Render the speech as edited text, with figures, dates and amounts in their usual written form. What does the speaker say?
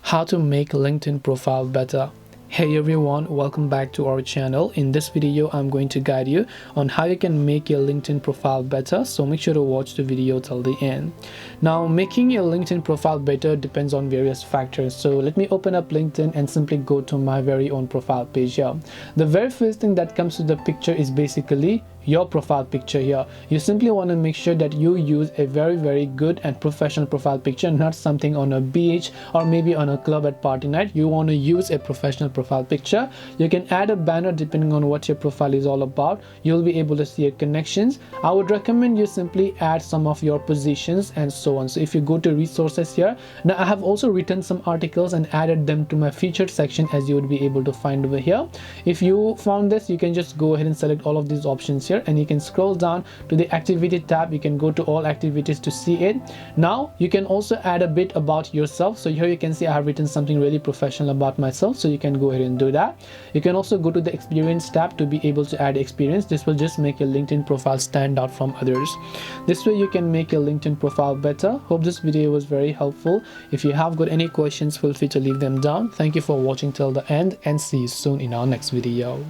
How to make LinkedIn profile better. Hey everyone, welcome back to our channel. In this video I'm going to guide you on how you can make your LinkedIn profile better, so make sure to watch the video till the end. Now, making your LinkedIn profile better depends on various factors, so let me open up LinkedIn and simply go to my very own profile page here. The very first thing that comes to the picture is basically your profile picture here. You simply want to make sure that you use a very good and professional profile picture, not something on a beach or maybe on a club at party night. You want to use a professional profile picture. You can add a banner depending on what your profile is all about. You'll be able to see your connections. I would recommend you simply add some of your positions and so on. So if you go to resources here, now I have also written some articles and added them to my featured section, as you would be able to find over here. If you found this, you can just go ahead and select all of these options here, and you can scroll down to the activity tab. You can go to all activities to see it. Now you can also add a bit about yourself. So here you can see I have written something really professional about myself, so you can go ahead and do that. You can also go to the experience tab to be able to add experience. This will just make your LinkedIn profile stand out from others. This way you can make your LinkedIn profile better. Hope this video was very helpful. If you have got any questions, feel free to leave them down. Thank you for watching till the end, and see you soon in our next video.